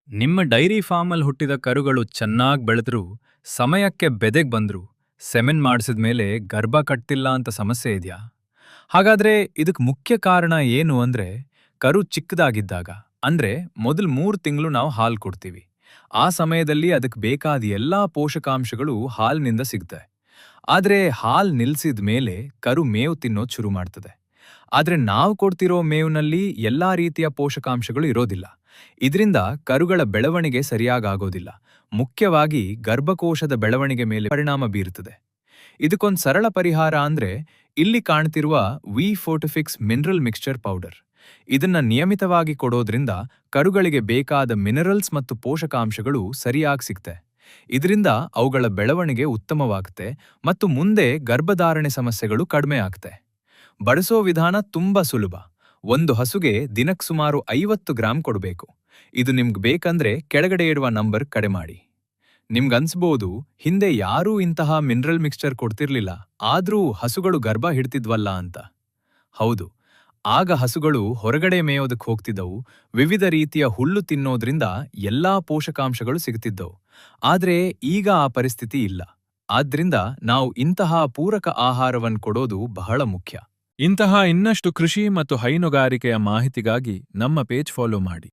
ನಿಮ್ಮ ಡೈರಿ ಫಾರ್ಮಲ್ಲಿ ಹುಟ್ಟಿದ ಕರುಗಳು ಚೆನ್ನಾಗ್ ಬೆಳೆದ್ರೂ, ಸಮಯಕ್ಕೆ ಬೆದೆಗ್ ಬಂದ್ರು, ಸೆಮೆನ್ ಮಾಡಿಸಿದ ಮೇಲೆ ಗರ್ಭ ಕಟ್ತಿಲ್ಲ ಅಂತ ಸಮಸ್ಯೆ ಇದೆಯಾ? ಹಾಗಾದ್ರೆ ಇದಕ್ ಮುಖ್ಯ ಕಾರಣ ಏನು ಅಂದ್ರೆ, ಕರು ಚಿಕ್ಕದಾಗಿದ್ದಾಗ, ಅಂದ್ರೆ ಮೊದಲ್ 3 ತಿಂಗಳು ನಾವು ಹಾಲು ಕೊಡ್ತೀವಿ. ಆ ಸಮಯದಲ್ಲಿ ಅದಕ್ಕೆ ಬೇಕಾದ ಎಲ್ಲಾ ಪೋಷಕಾಂಶಗಳು ಹಾಲಿನಿಂದ ಸಿಗುತ್ತೆ. ಆದ್ರೆ ಹಾಲ್ ನಿಲ್ಸಿದ ಮೇಲೆ ಕರು ಮೇವು ತಿನ್ನೋದ್ ಶುರು ಮಾಡ್ತದೆ. ಆದ್ರೆ ನಾವು ಕೊಡ್ತಿರೋ ಮೇವ್ನಲ್ಲಿ ಎಲ್ಲಾ ರೀತಿಯ ಪೋಷಕಾಂಶಗಳು ಇರೋದಿಲ್ಲ. ಇದರಿಂದ ಕರುಗಳ ಬೆಳವಣಿಗೆ ಸರಿಯಾಗೋದಿಲ್ಲ. ಮುಖ್ಯವಾಗಿ ಗರ್ಭಕೋಶದ ಬೆಳವಣಿಗೆ ಮೇಲೆ ಪರಿಣಾಮ ಬೀರುತ್ತದೆ. ಇದಕ್ಕೊಂದು ಸರಳ ಪರಿಹಾರ ಅಂದ್ರೆ ಇಲ್ಲಿ ಕಾಣ್ತಿರುವ ವಿ ಫೋರ್ಟಿಫಿಕ್ಸ್ ಮಿನರಲ್ ಮಿಕ್ಸ್ಚರ್ ಪೌಡರ್. ಇದನ್ನ ನಿಯಮಿತವಾಗಿ ಕೊಡೋದ್ರಿಂದ ಕರುಗಳಿಗೆ ಬೇಕಾದ ಮಿನರಲ್ಸ್ ಮತ್ತು ಪೋಷಕಾಂಶಗಳು ಸರಿಯಾಗಿ ಸಿಗ್ತೆ. ಇದರಿಂದ ಅವುಗಳ ಬೆಳವಣಿಗೆ ಉತ್ತಮವಾಗುತ್ತೆ ಮತ್ತು ಮುಂದೆ ಗರ್ಭಧಾರಣೆ ಸಮಸ್ಯೆಗಳು ಕಡಿಮೆ ಆಗ್ತೆ. ಬಳಸೋ ವಿಧಾನ ತುಂಬಾ ಸುಲಭ. ಒಂದು ಹಸುಗೆ ದಿನಕ್ಕೆ ಸುಮಾರು 50 ಗ್ರಾಂ ಕೊಡಬೇಕು. ಇದು ನಿಮ್ಗೆ ಬೇಕಂದ್ರೆ ಕೆಳಗಡೆ ಇರುವ ನಂಬರ್ ಕರೆ ಮಾಡಿ. ನಿಮ್ಗನ್ಸ್ಬೋದು, ಹಿಂದೆ ಯಾರೂ ಇಂತಹ ಮಿನರಲ್ ಮಿಕ್ಸ್ಚರ್ ಕೊಡ್ತಿರ್ಲಿಲ್ಲ, ಆದ್ರೂ ಹಸುಗಳು ಗರ್ಭ ಹಿಡ್ತಿದ್ವಲ್ಲ ಅಂತ. ಹೌದು, ಆಗ ಹಸುಗಳು ಹೊರಗಡೆ ಮೇಯೋದಕ್ಕೆ ಹೋಗ್ತಿದ್ದವು, ವಿವಿಧ ರೀತಿಯ ಹುಲ್ಲು ತಿನ್ನೋದ್ರಿಂದ ಎಲ್ಲಾ ಪೋಷಕಾಂಶಗಳು ಸಿಗ್ತಿದ್ದವು. ಆದ್ರೆ ಈಗ ಆ ಪರಿಸ್ಥಿತಿ ಇಲ್ಲ. ಆದ್ರಿಂದ ನಾವು ಇಂತಹ ಪೂರಕ ಆಹಾರವನ್ನು ಕೊಡೋದು ಬಹಳ ಮುಖ್ಯ. ಇಂತಹ ಇನ್ನಷ್ಟು ಕೃಷಿ ಮತ್ತು ಹೈನುಗಾರಿಕೆಯ ಮಾಹಿತಿಗಾಗಿ ನಮ್ಮ ಪೇಜ್ ಫಾಲೋ ಮಾಡಿ.